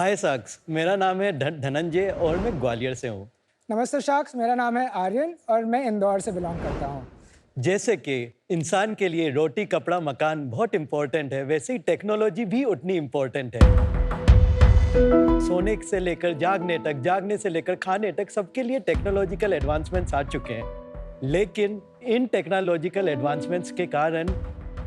हाय socks, मेरा नाम है धनंजय और मैं ग्वालियर से हूँ। नमस्ते शाक्स, मेरा नाम है आर्यन और मैं इंदौर से बिलोंग करता हूँ। जैसे कि इंसान के लिए रोटी कपड़ा मकान बहुत इम्पोर्टेंट है, वैसे ही टेक्नोलॉजी भी उतनी इम्पोर्टेंट है। सोने से लेकर जागने तक, जागने से लेकर खाने तक, सबके लिए टेक्नोलॉजिकल एडवांसमेंट्स आ चुके हैं। लेकिन इन टेक्नोलॉजिकल एडवांसमेंट्स के कारण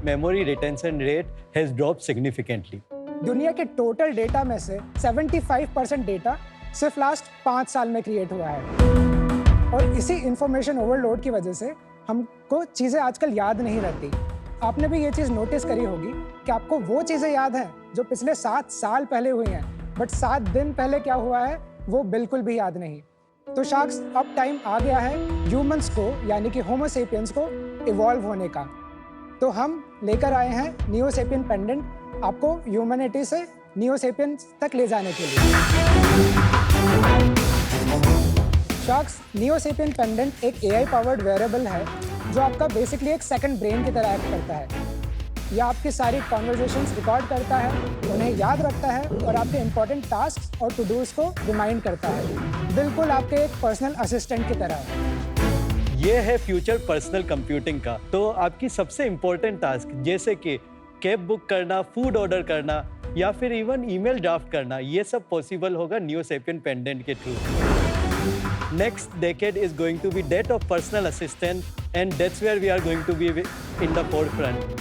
memory retention rate has drop significantly. दुनिया के टोटल डेटा में से 75% डेटा सिर्फ लास्ट 5 साल में क्रिएट हुआ है। और इसी इंफॉर्मेशन ओवरलोड की वजह से हमको चीज़ें आजकल याद नहीं रहती। आपने भी ये चीज़ नोटिस करी होगी कि आपको वो चीज़ें याद हैं जो पिछले 7 साल पहले हुई हैं, बट 7 दिन पहले क्या हुआ है वो बिल्कुल भी याद नहीं। तो शार्क्स, अब टाइम आ गया है ह्यूमंस को यानी कि होमो सेपियंस को इवॉल्व होने का। तो हम लेकर आए हैं नियो सेपियन पेंडेंट, आपको ह्यूमैनिटी से नियो सेपियंस तक ले जाने के लिए। शार्क्स, नियो सेपियन पेंडेंट एक एआई पावर्ड वेयरेबल है जो आपका बेसिकली एक सेकंड ब्रेन की तरह एक्ट करता है। यह आपकी सारी कॉन्वर्जेशंस रिकॉर्ड करता है, उन्हें याद रखता है और आपके इंपॉर्टेंट टास्क और टू डूज को रिमाइंड करता है, बिल्कुल आपके एक पर्सनल असिस्टेंट की तरह। ये है फ्यूचर पर्सनल कंप्यूटिंग का। तो आपकी सबसे इम्पोर्टेंट टास्क जैसे कि कैब बुक करना, फूड ऑर्डर करना या फिर इवन ईमेल ड्राफ्ट करना, ये सब पॉसिबल होगा नियो सेपियन पेंडेंट के थ्रू। Next decade is going to be that of personal assistant and that's where we are going to be in the forefront.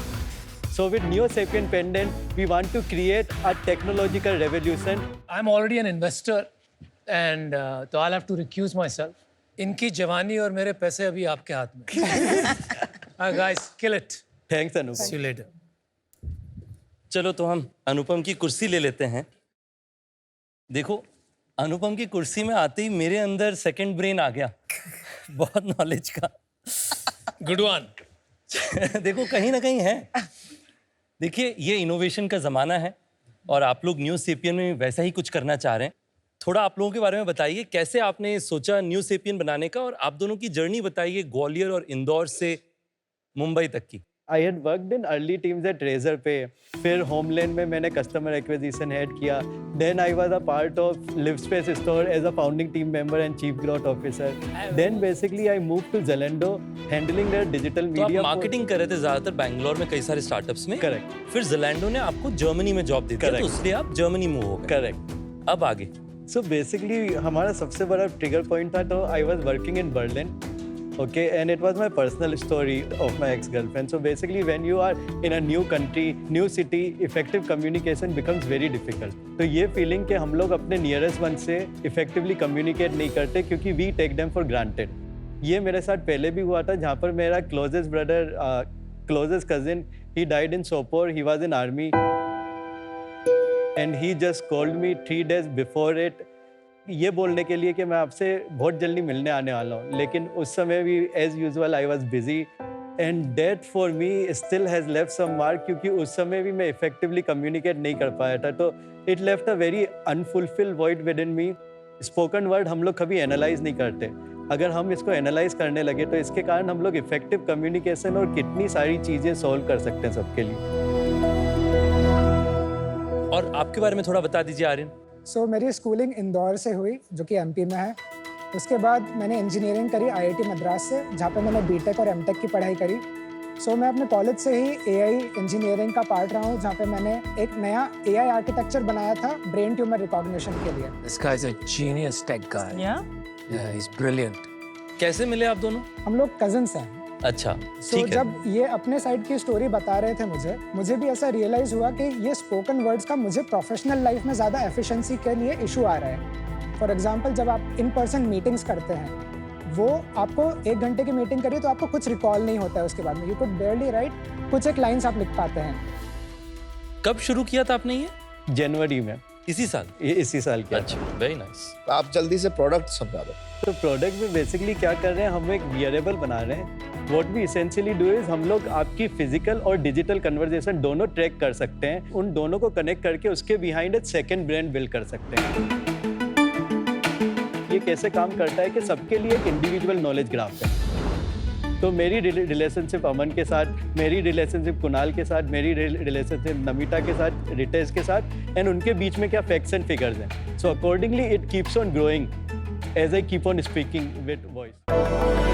So with Neo Sapien Pendant, we want to create a technological revolution. I'm already an investor and so I'll have to recuse myself. इनकी जवानी और मेरे पैसे अभी आपके हाथ में। Guys, kill it. Thanks Anupam. See you later. चलो तो हम अनुपम की कुर्सी ले लेते हैं। देखो, अनुपम की कुर्सी में आते ही मेरे अंदर सेकंड ब्रेन आ गया बहुत नॉलेज का। Good one. देखो कहीं ना कहीं है। देखिए, ये इनोवेशन का ज़माना है और आप लोग न्यू सेपियन में वैसा ही कुछ करना चाह रहे हैं। थोड़ा आप लोगों के बारे में बताइए, कैसे आपने सोचा न्यू सेपियन बनाने का, और आप दोनों की जर्नी बताइए ग्वालियर और इंदौर से मुंबई तक की। I had worked in early teams at Razorpay. फिर होमलैंड में मैंने कस्टमर एक्विजिशन हेड किया। Then I was a part of Livspace store as a founding team member and chief growth officer. Then basically I moved to Zalando, handling their digital तो media. आप marketing कर रहे थे ज़्यादातर बैंगलोर में कई सारे स्टार्टअप्स में। Correct. फिर ज़लैंडो ने आपको जर्मनी में जॉब दी थी, तो इसलिए आप जर्मनी मूव हो गए। Correct. अब आगे। So basically हमारा सबसे बड़ा ट्रिगर पॉइंट था, तो I was working in Berlin. Okay, and it was my personal story of my ex-girlfriend. So basically when you are in a new country, new city, effective communication becomes very difficult. तो ये feeling कि हम लोग अपने nearest one से effectively communicate नहीं करते क्योंकि we take them for granted. ये मेरे साथ पहले भी हुआ था, जहाँ पर मेरा closest brother, closest cousin, he died in Sopor. He was in army and he just called me 3 days before it. ये बोलने के लिए कि मैं आपसे बहुत जल्दी मिलने आने वाला हूँ, लेकिन उस समय भी as usual I was busy and that for me still has left some mark, क्योंकि उस समय भी मैं इफेक्टिवली कम्युनिकेट नहीं कर पाया था। तो it left a very unfulfilled void with in me. Spoken word हम लोग कभी एनालाइज नहीं करते, अगर हम इसको एनालाइज करने लगे तो इसके कारण हम लोग इफेक्टिव कम्युनिकेशन और कितनी सारी चीज़ें सॉल्व कर सकते हैं सबके लिए। और आपके बारे में थोड़ा बता दीजिए आर्यन। सो मेरी स्कूलिंग इंदौर से हुई जो कि एमपी में है। उसके बाद मैंने इंजीनियरिंग करी आईआईटी मद्रास से, जहाँ पे मैंने बीटेक और एमटेक की पढ़ाई करी। सो मैं अपने कॉलेज से ही एआई इंजीनियरिंग का पार्ट रहा हूँ, जहाँ पे मैंने एक नया एआई आर्किटेक्चर बनाया था ब्रेन ट्यूमर रिकॉग्निशन के लिए। This guy's a genius tech guy. Yeah, he's brilliant. कैसे मिले आप दोनों? हम लोग कजिन्स हैं। अच्छा, सो ठीक है। जब ये अपने साइड की स्टोरी बता रहे थे मुझे भी ऐसा रियलाइज हुआ कि ये स्पोकन वर्ड्स का मुझे प्रोफेशनल लाइफ में ज़्यादा एफिशिएंसी के लिए इशू आ रहा है। फॉर एग्जांपल, जब आप इन पर्सन मीटिंग्स करते हैं, वो आपको 1 घंटे की मीटिंग करिए तो आपको कुछ रिकॉल नहीं होता है उसके बाद में। यू कुड बेयरली राइट, कुछ एक लाइन्स आप लिख पाते हैं। कब शुरू किया था आपने ये? जनवरी में इसी साल? इसी साल किया। अच्छा, वेरी नाइस। आप जल्दी से प्रोडक्ट समझा दो। तो प्रोडक्ट में बेसिकली क्या कर रहे हैं, हम एक वियरेबल बना रहे हैं। What we essentially do is, हम लोग आपकी फिजिकल और डिजिटल कन्वर्जेशन दोनों ट्रैक कर सकते हैं। उन दोनों को कनेक्ट करके उसके बिहाइंड एक सेकंड ब्रेन बिल्ड कर सकते हैं। ये कैसे काम करता है कि सबके लिए एक इंडिविजुअल नॉलेज ग्राफ है। तो मेरी रिलेशनशिप अमन के साथ, मेरी रिलेशनशिप कुणाल के साथ, मेरी रिलेशनशिप नमिता के साथ, रितेश के साथ, एंड उनके बीच में क्या फैक्ट्स एंड फिगर्स हैं. So accordingly it keeps on growing as I keep on speaking with voice.